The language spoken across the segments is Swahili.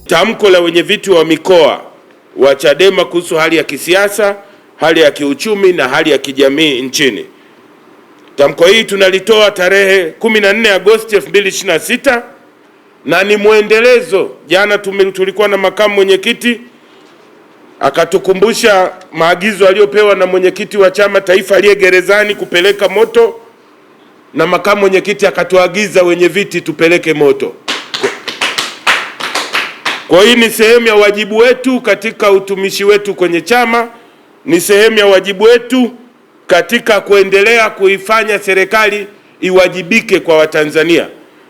Tamko la wenyeviti wa mikoa wa Chadema kuhusu hali ya kisiasa, hali ya kiuchumi na hali ya kijamii nchini. Tamko hili tunalitoa tarehe 14 Agosti 2026 na ni mwendelezo. Jana tulikuwa na makamu mwenyekiti akatukumbusha maagizo aliyopewa na mwenyekiti wa chama taifa aliye gerezani kupeleka moto, na makamu mwenyekiti akatuagiza wenyeviti tupeleke moto. Kwa hiyo ni sehemu ya wajibu wetu katika utumishi wetu kwenye chama, ni sehemu ya wajibu wetu katika kuendelea kuifanya serikali iwajibike kwa Watanzania.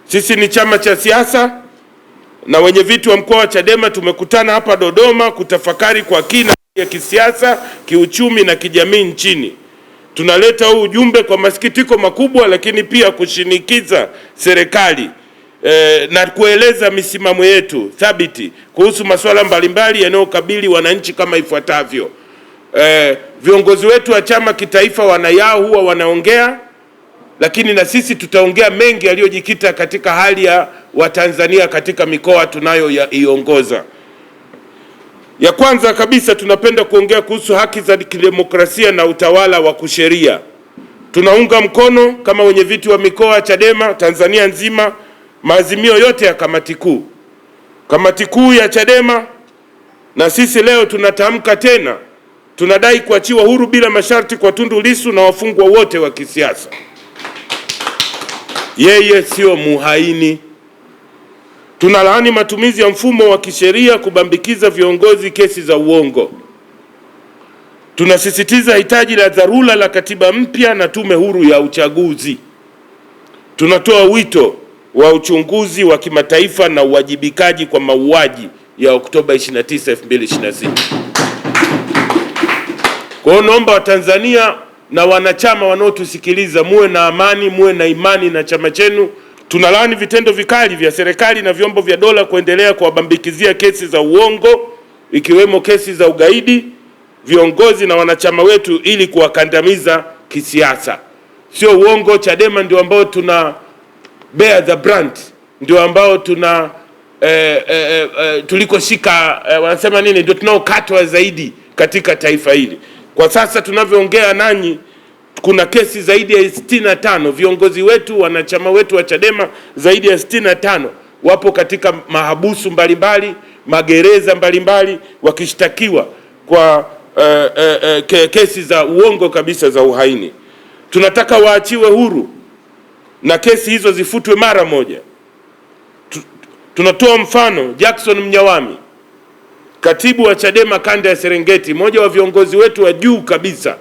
Sisi ni chama cha siasa na wenyeviti wa mkoa wa Chadema tumekutana hapa Dodoma kutafakari kwa kina ya kisiasa, kiuchumi na kijamii nchini. Tunaleta huu ujumbe kwa masikitiko makubwa, lakini pia kushinikiza serikali na kueleza misimamo yetu thabiti kuhusu masuala mbalimbali yanayokabili wananchi kama ifuatavyo. Viongozi wetu wa chama kitaifa huwa wanaongea, lakini na sisi tutaongea mengi yaliyojikita katika hali ya Watanzania katika mikoa tunayoiongoza. Ya kwanza kabisa, tunapenda kuongea kuhusu haki za kidemokrasia na utawala wa kisheria. Tunaunga mkono kama wenyeviti wa mikoa Chadema Tanzania nzima maazimio yote ya kamati kuu ya Chadema, na sisi leo tunatamka tena, tunadai kuachiwa huru bila masharti kwa Tundu Lissu na wafungwa wote wa kisiasa. Yeye sio muhaini. Tunalaani matumizi ya mfumo wa kisheria kubambikiza viongozi kesi za uongo. Tunasisitiza hitaji la dharura la katiba mpya na tume huru ya uchaguzi. Tunatoa wito wa uchunguzi wa kimataifa na uwajibikaji kwa mauaji ya Oktoba 29, 2026. Kwa hiyo naomba Watanzania na wanachama wanaotusikiliza muwe na amani, muwe na imani na chama chenu. Tunalaani vitendo vikali vya serikali na vyombo vya dola kuendelea kuwabambikizia kesi za uongo, ikiwemo kesi za ugaidi, viongozi na wanachama wetu ili kuwakandamiza kisiasa. Sio uongo, Chadema ndio ambao tuna bear the brunt, ndio ambao tuna tulikoshika wanasema nini, ndio tunaokatwa zaidi katika taifa hili. Kwa sasa tunavyoongea nanyi, kuna kesi zaidi ya 65. Viongozi wetu, wanachama wetu wa Chadema zaidi ya 65 wapo katika mahabusu mbalimbali, magereza mbalimbali, wakishtakiwa kwa kesi za uongo kabisa za uhaini. Tunataka waachiwe huru na kesi hizo zifutwe mara moja. Tunatoa mfano Jackson Mnyawami, katibu wa Chadema kanda ya Serengeti, mmoja wa viongozi wetu wa juu kabisa.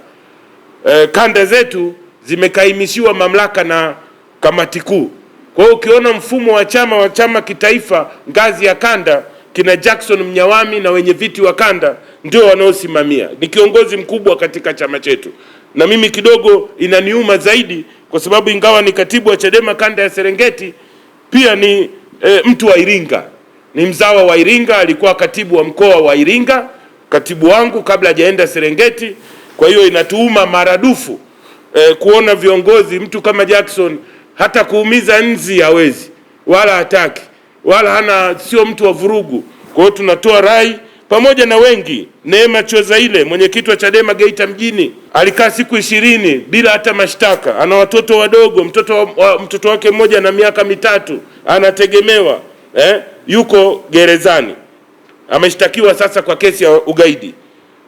Kanda zetu zimekaimishiwa mamlaka na kamati kuu. Kwa hiyo ukiona mfumo wa chama kitaifa ngazi ya kanda, kina Jackson Mnyawami na wenyeviti wa kanda ndio wanaosimamia. Ni kiongozi mkubwa katika chama chetu, na mimi kidogo inaniuma zaidi kwa sababu ingawa ni katibu wa Chadema kanda ya Serengeti, pia ni mtu wa Iringa, ni mzawa wa Iringa. Alikuwa katibu wa mkoa wa Iringa, katibu wangu kabla hajaenda Serengeti. Kwa hiyo inatuuma maradufu kuona viongozi, mtu kama Jackson hata kuumiza nzi hawezi, wala hataki, wala hana, sio mtu wa vurugu. Kwa hiyo tunatoa rai pamoja na wengi. Neema Chozaile, mwenyekiti wa Chadema Geita mjini, alikaa siku 20 bila hata mashtaka. Ana watoto wadogo, mtoto wake mmoja na miaka 3 anategemewa, yuko gerezani, ameshtakiwa sasa kwa kesi ya ugaidi.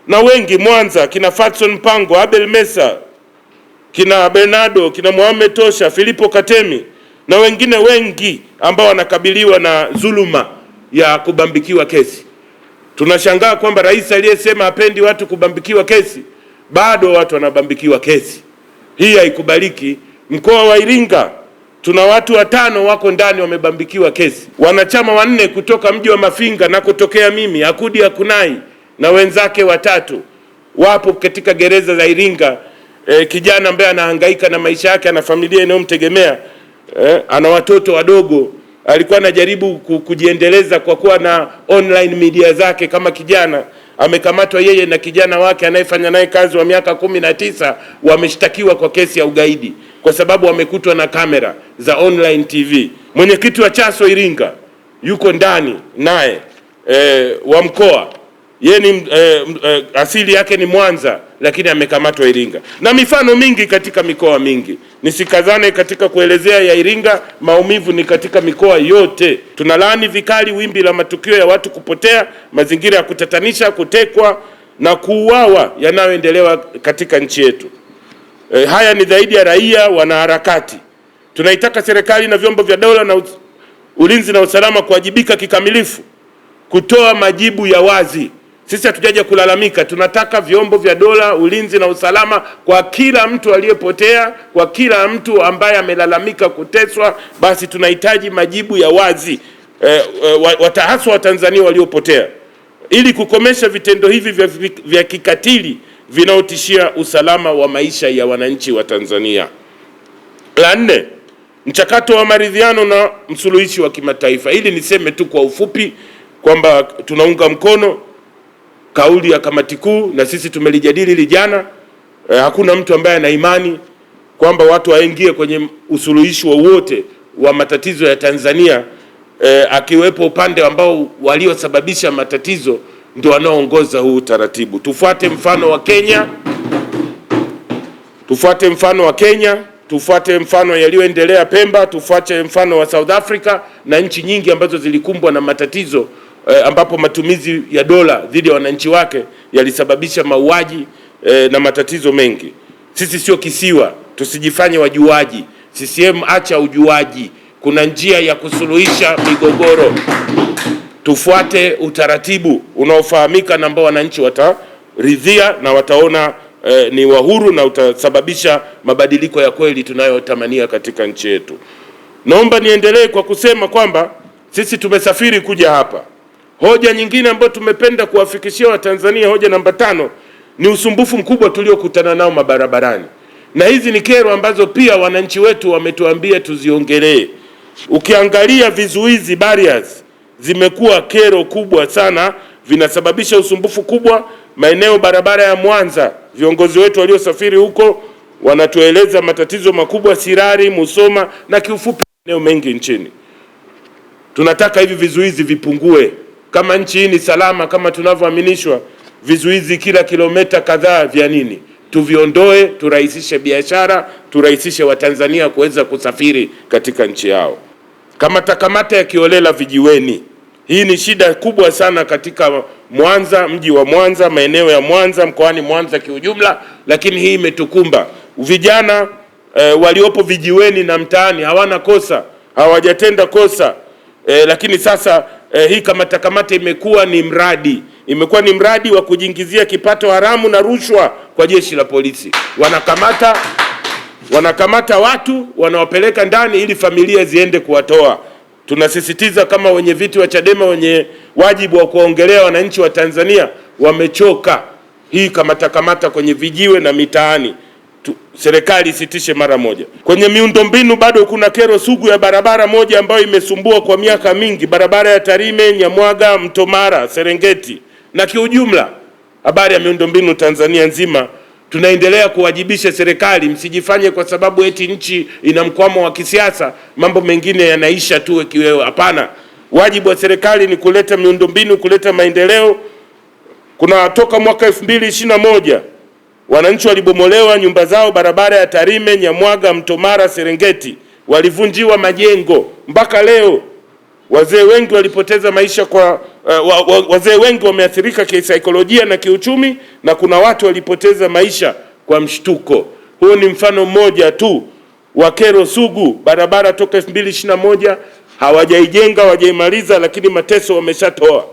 Na wengi Mwanza, kina Fatson Mpango, Abel Mesa, kina Bernardo, kina Mohamed Tosha, Filipo Katemi na wengine wengi ambao wanakabiliwa na dhuluma ya kubambikiwa kesi. Tunashangaa kwamba rais aliyesema hapendi watu kubambikiwa kesi, bado watu wanabambikiwa kesi. Hii haikubaliki. Mkoa wa Iringa tuna watu 5 wako ndani wamebambikiwa kesi. Wanachama 4 kutoka mji wa Mafinga na kutokea mimi, Akudi Akunai na wenzake 3 wapo katika gereza za Iringa. Kijana ambaye anahangaika na maisha yake, ana familia inayomtegemea, ana watoto wadogo, alikuwa anajaribu kujiendeleza kwa kuwa na online media zake kama kijana. Amekamatwa yeye na kijana wake anayefanya naye kazi wa miaka 19, wameshtakiwa kwa kesi ya ugaidi kwa sababu wamekutwa na kamera za online TV. Mwenyekiti wa Chaso Iringa yuko ndani naye wa mkoa, yeye ni asili yake ni Mwanza, lakini amekamatwa Iringa, na mifano mingi katika mikoa mingi. Nisikazane katika kuelezea ya Iringa, maumivu ni katika mikoa yote. Tunalaani vikali wimbi la matukio ya watu kupotea, mazingira ya kutatanisha, kutekwa na kuuawa yanayoendelewa katika nchi yetu. Haya ni zaidi ya raia, wanaharakati. Tunaitaka serikali na vyombo vya dola na ulinzi na usalama kuwajibika kikamilifu, kutoa majibu ya wazi. Sisi hatujaja kulalamika, tunataka vyombo vya dola, ulinzi na usalama kwa kila mtu aliyepotea, kwa kila mtu ambaye amelalamika kuteswa, basi tunahitaji majibu ya wazi, haswa wa Tanzania waliopotea, ili kukomesha vitendo hivi vya kikatili vinaotishia usalama wa maisha ya wananchi wa Tanzania. La nne, mchakato wa maridhiano na msuluhishi wa kimataifa. Ili niseme tu kwa ufupi kwamba tunaunga mkono kauli ya kamati kuu, na sisi tumelijadili hili jana. Hakuna mtu ambaye ana imani kwamba watu waingie kwenye usuluhishi wowote wa matatizo ya Tanzania, akiwepo upande ambao waliosababisha matatizo ndio wanaoongoza huu utaratibu. Tufuate mfano wa Kenya, tufuate mfano yaliyoendelea Pemba, tufuate mfano wa South Africa na nchi nyingi ambazo zilikumbwa na matatizo ambapo matumizi ya dola dhidi ya wananchi wake yalisababisha mauaji na matatizo mengi. Sisi sio kisiwa, tusijifanye wajuaji. CCM, acha ujuaji. Kuna njia ya kusuluhisha migogoro. Tufuate utaratibu unaofahamika na ambao wananchi wataridhia na wataona ni wa huru na utasababisha mabadiliko ya kweli tunayotamania katika nchi yetu. Naomba niendelee kwa kusema kwamba sisi tumesafiri kuja hapa. Hoja nyingine ambayo tumependa kuwafikishia Watanzania, hoja namba 5, ni usumbufu mkubwa tuliokutana nao mabarabarani. Na hizi ni kero ambazo pia wananchi wetu wametuambia tuziongelee. Ukiangalia vizuizi, barriers, zimekuwa kero kubwa sana, vinasababisha usumbufu kubwa. Maeneo barabara ya Mwanza, viongozi wetu waliosafiri huko wanatueleza matatizo makubwa, Sirari, Musoma na kiufupi maeneo mengi nchini. Tunataka hivi vizuizi vipungue. Kama nchi hii ni salama kama tunavyoaminishwa, vizuizi kila kilomita kadhaa vya nini? Tuviondoe, turahisishe biashara, turahisishe Watanzania kuweza kusafiri katika nchi yao. Kamata ya kiolela vijiweni. Hii ni shida kubwa sana katika Mwanza, mji wa Mwanza, maeneo ya Mwanza, mkoani Mwanza kiujumla, lakini hii imetukumba. Vijana waliopo vijiweni na mtaani hawana kosa, hawajatenda kosa, lakini sasa hii kamata imekuwa ni mradi wa kujiingizia kipato haramu na rushwa kwa jeshi la polisi. Wanakamata watu, wanawapeleka ndani ili familia ziende kuwatoa. Tunasisitiza kama wenye viti wa Chadema wenye wajibu wa kuongelea wananchi wa Tanzania, wamechoka hii kamata kwenye vijiwe na mitaani. Serikali isitishe mara moja. Kwenye miundombinu bado kuna kero sugu ya barabara moja ambayo imesumbua kwa miaka mingi, barabara ya Tarime, Nyamwaga, Mtomara, Serengeti. Na kiujumla habari ya miundombinu Tanzania nzima, tunaendelea kuwajibisha serikali. Msijifanye kwa sababu eti nchi ina mkwamo wa kisiasa mambo mengine yanaisha tu kiwewe. Hapana, wajibu wa serikali ni kuleta miundombinu, kuleta maendeleo. Kuna toka mwaka 2021 wananchi walibomolewa nyumba zao barabara ya Tarime, Nyamwaga, Mtomara, Serengeti, walivunjiwa majengo. Mpaka leo wazee wengi walipoteza maisha wazee wengi wameathirika kisaikolojia na kiuchumi, na kuna watu walipoteza maisha kwa mshtuko. Huo ni mfano mmoja tu wa kero sugu. Barabara toka 2021 hawajaijenga, hawajaimaliza, lakini mateso wameshatoa.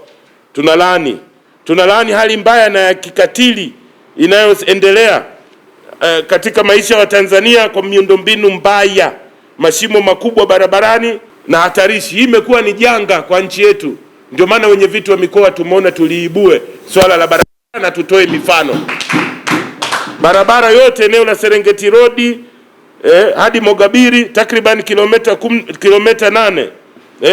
Tunalaani hali mbaya na ya kikatili inayoendelea katika maisha ya Tanzania kwa miundombinu mbaya, mashimo makubwa barabarani na hatarishi. Hii imekuwa ni janga kwa nchi yetu. Ndio maana wenye viti wa mikoa tumeona tuliibue swala la barabara na tutoe mifano. Barabara yote eneo la Serengeti Road hadi Mogabiri takriban kilomita 8,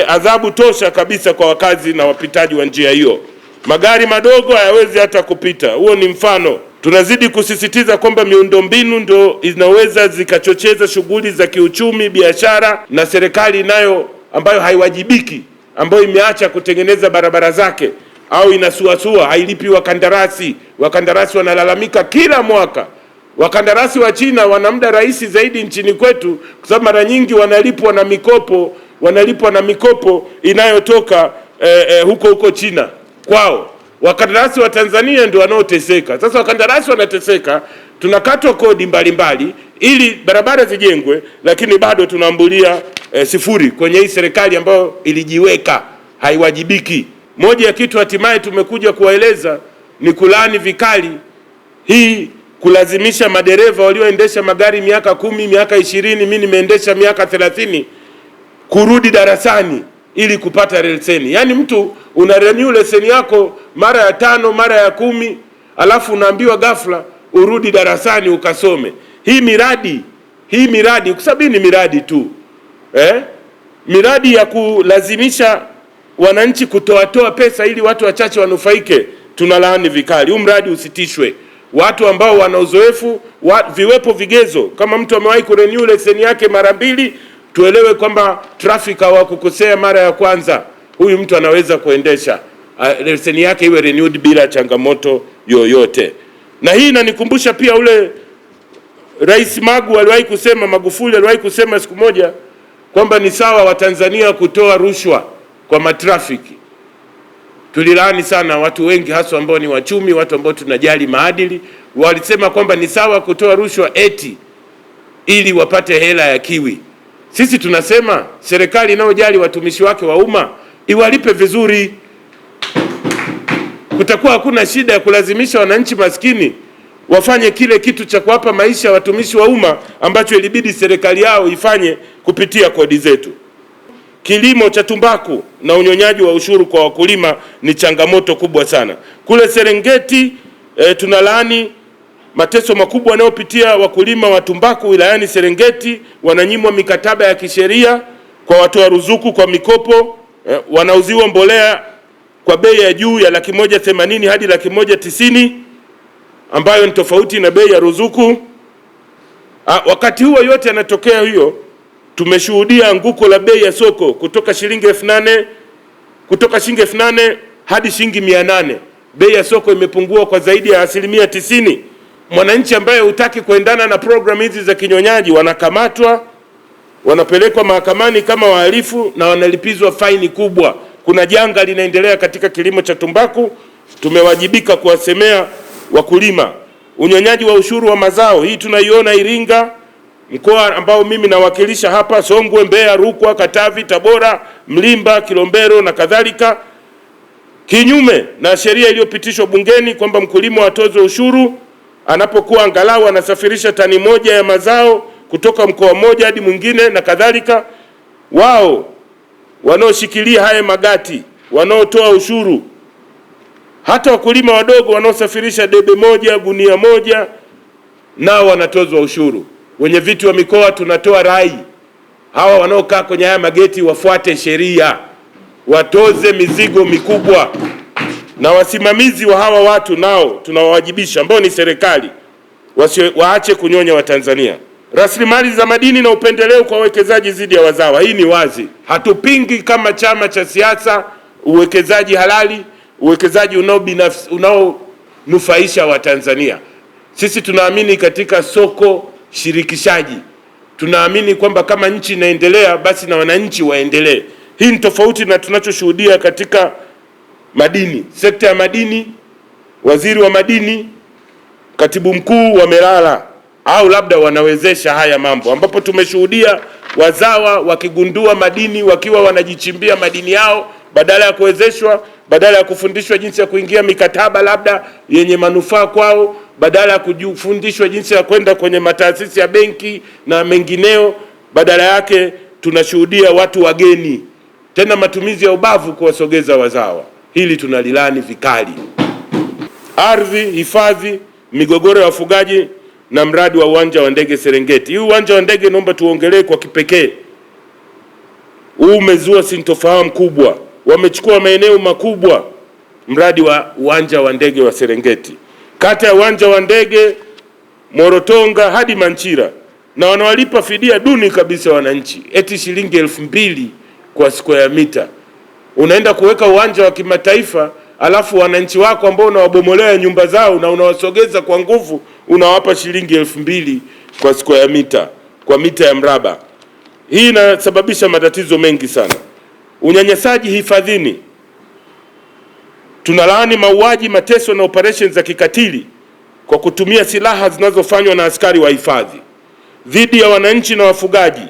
adhabu tosha kabisa kwa wakazi na wapitaji wa njia hiyo. Magari madogo hayawezi hata kupita. Huo ni mfano. Tunazidi kusisitiza kwamba miundombinu ndio inaweza zikachocheza shughuli za kiuchumi, biashara, na serikali nayo ambayo haiwajibiki ambayo imeacha kutengeneza barabara zake au inasuasua, hailipi wakandarasi. Wakandarasi wanalalamika kila mwaka. Wakandarasi wa China wana muda rahisi zaidi nchini kwetu, kwa sababu mara nyingi wanalipwa na mikopo inayotoka huko China kwao. Wakandarasi wa Tanzania ndio wanaoteseka. Sasa wakandarasi wanateseka, tunakatwa kodi mbalimbali ili barabara zijengwe, lakini bado tunaambulia sifuri kwenye hii serikali ambayo ilijiweka haiwajibiki. Moja ya kitu hatimaye tumekuja kuwaeleza ni kulaani vikali hii kulazimisha madereva walioendesha magari miaka 10, miaka 20, mimi nimeendesha miaka 30, kurudi darasani ili kupata leseni. Yaani mtu una renew leseni yako mara ya 5, mara ya 10, alafu unaambiwa ghafla urudi darasani ukasome. Hii miradi kwa sababu ni miradi tu. Miradi ya kulazimisha wananchi kutoa pesa ili watu wachache wanufaike, tunalaani vikali. Huu mradi usitishwe. Watu ambao wana uzoefu, viwepo vigezo. Kama mtu amewahi kurenew leseni yake mara 2, tuelewe kwamba traffic hawakukosea mara ya kwanza. Huyu mtu anaweza kuendesha leseni yake iwe renewed bila changamoto yoyote. Na hii inanikumbusha pia ule Rais Magufuli aliwahi kusema siku moja kwamba ni sawa Watanzania kutoa rushwa kwa matrafiki. Tulilaani sana watu wengi, hasa ambao ni wachumi, watu ambao tunajali maadili, walisema kwamba ni sawa kutoa rushwa eti ili wapate hela ya kiwi. Sisi tunasema serikali inayojali watumishi wake wa umma iwalipe vizuri. Kutakuwa hakuna shida ya kulazimisha wananchi maskini wafanye kile kitu cha kuwapa maisha ya watumishi wa umma ambacho ilibidi serikali yao ifanye kupitia kodi zetu. Kilimo cha tumbaku na unyonyaji wa ushuru kwa wakulima ni changamoto kubwa sana. Kule Serengeti tunalaani mateso makubwa yanayopitia wakulima wa tumbaku wilayani Serengeti. Wananyimwa mikataba ya kisheria kwa watoa ruzuku kwa mikopo, wanauziwa mbolea kwa bei ya juu ya 180,000 hadi 190,000 ambayo ni tofauti na bei ya ruzuku. Wakati huo yote yanatokea hiyo, tumeshuhudia anguko la bei ya soko kutoka shilingi 8,000 hadi shilingi 800. Bei ya soko imepungua kwa zaidi ya 90%. Mwananchi ambaye hutaki kuendana na programu hizi za kinyonyaji wanakamatwa, wanapelekwa mahakamani kama wahalifu na wanalipizwa faini kubwa. Kuna janga linaendelea katika kilimo cha tumbaku, tumewajibika kuwasemea wakulima. Unyonyaji wa ushuru wa mazao, hii tunaiona Iringa, mkoa ambao mimi nawakilisha hapa, Songwe, Mbeya, Rukwa, Katavi, Tabora, Mlimba, Kilombero na kadhalika, kinyume na sheria iliyopitishwa bungeni kwamba mkulima atozwe ushuru anapokuwa angalau anasafirisha tani 1 ya mazao kutoka mkoa mmoja hadi mwingine na kadhalika. Wao wanaoshikilia haya magati, wanaotoa ushuru, hata wakulima wadogo wanaosafirisha debe 1, gunia 1, nao wanatozwa ushuru. Wenye viti wa mikoa tunatoa rai, hawa wanaokaa kwenye haya mageti wafuate sheria, watoze mizigo mikubwa, na wasimamizi wa hawa watu nao tunawawajibisha, ambao ni serikali, waache kunyonya Watanzania. Rasilimali za madini na upendeleo kwa wawekezaji dhidi ya wazawa, hii ni wazi. Hatupingi kama chama cha siasa uwekezaji halali, uwekezaji unaonufaisha Watanzania. Sisi tunaamini katika soko shirikishaji. Tunaamini kwamba kama nchi inaendelea basi na wananchi waendelee. Hii ni tofauti na tunachoshuhudia katika madini. Sekta ya madini, waziri wa madini, katibu mkuu wamelala au labda wanawezesha haya mambo, ambapo tumeshuhudia wazawa wakigundua madini wakiwa wanajichimbia madini yao, badala ya kuwezeshwa, badala ya kufundishwa jinsi ya kuingia mikataba labda yenye manufaa kwao, badala ya kufundishwa jinsi ya kwenda kwenye mataasisi ya benki na mengineo, badala yake tunashuhudia watu wageni, tena matumizi ya ubavu kuwasogeza wazawa. Hili tunalilani vikali. Ardhi, hifadhi, migogoro ya wafugaji na mradi wa uwanja wa ndege Serengeti. Hii uwanja wa ndege naomba tuongelee kwa kipekee. Huu umezua sintofahamu kubwa. Wamechukua maeneo makubwa mradi wa uwanja wa ndege wa Serengeti, kata ya uwanja wa ndege Morotonga hadi Manchira, na wanawalipa fidia duni kabisa wananchi, eti shilingi 2,000 kwa square mita. Unaenda kuweka uwanja wa kimataifa, alafu wananchi wako ambao unawabomolea nyumba zao na unawasogeza kwa nguvu, unawapa shilingi 2,000 kwa square meter, kwa mita ya mraba. Hii inasababisha matatizo mengi sana. Unyanyasaji hifadhini. Tunalaani mauaji, mateso na operations za kikatili kwa kutumia silaha zinazofanywa na askari wa hifadhi dhidi ya wananchi na wafugaji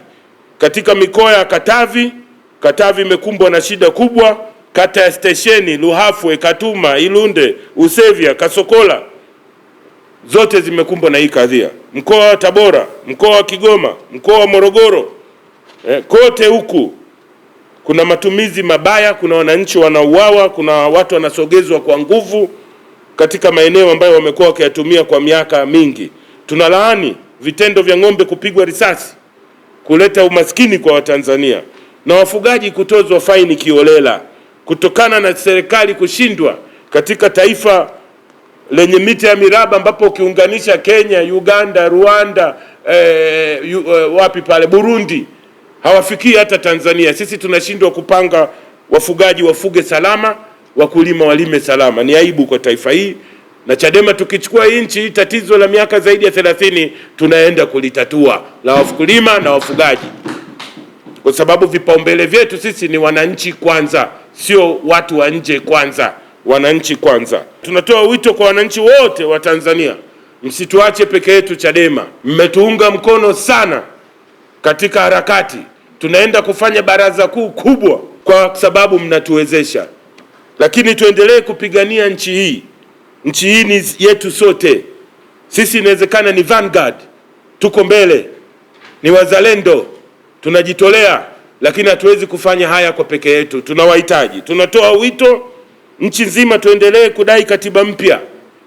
katika mikoa ya Katavi. Katavi imekumbwa na shida kubwa. Kata ya Stesheni, Luhafwe, Katuma, Ilunde, Usevya, Kasokola zote zimekumbwa na hii kadhia. Mkoa wa Tabora, mkoa wa Kigoma, mkoa wa Morogoro, kote huku kuna matumizi mabaya, kuna wananchi wanauawa, kuna watu wanasogezwa kwa nguvu katika maeneo ambayo wamekuwa wakiyatumia kwa miaka mingi. Tunalaani vitendo vya ng'ombe kupigwa risasi, kuleta umaskini kwa Watanzania, na wafugaji kutozwa faini kiolela kutokana na serikali kushindwa katika taifa lenye mita ya miraba ambapo ukiunganisha Kenya, Uganda, Rwanda, wapi pale Burundi, hawafikii hata Tanzania. Sisi tunashindwa kupanga wafugaji wafuge salama, wakulima walime salama. Ni aibu kwa taifa hii, na Chadema tukichukua nchi, tatizo la miaka zaidi ya 30 tunaenda kulitatua, la wakulima na wafugaji, kwa sababu vipaumbele vyetu sisi ni wananchi kwanza, sio watu wa nje kwanza. Wananchi kwanza. Tunatoa wito kwa wananchi wote wa Tanzania, msituache peke yetu. Chadema mmetuunga mkono sana katika harakati. Tunaenda kufanya baraza kuu kubwa kwa sababu mnatuwezesha, lakini tuendelee kupigania nchi hii. Nchi hii ni yetu sote. Sisi inawezekana ni vanguard, tuko mbele, ni wazalendo, tunajitolea, lakini hatuwezi kufanya haya kwa peke yetu. Tunawahitaji. Tunatoa wito nchi nzima tuendelee kudai katiba mpya,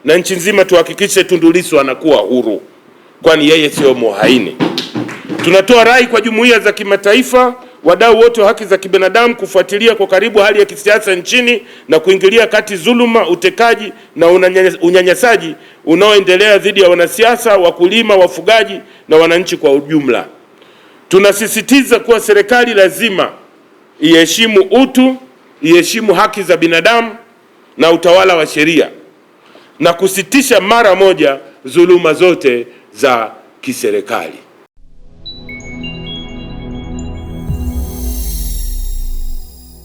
na nchi nzima tuhakikishe Tundu Lissu anakuwa huru, kwani yeye sio muhaini. Tunatoa rai kwa jumuiya za kimataifa, wadau wote wa haki za kibinadamu kufuatilia kwa karibu hali ya kisiasa nchini na kuingilia kati dhuluma, utekaji na unyanyasaji unaoendelea dhidi ya wanasiasa, wakulima, wafugaji na wananchi kwa ujumla. Tunasisitiza kuwa serikali lazima iheshimu utu, iheshimu haki za binadamu na utawala wa sheria, na kusitisha mara moja dhuluma zote za kiserikali.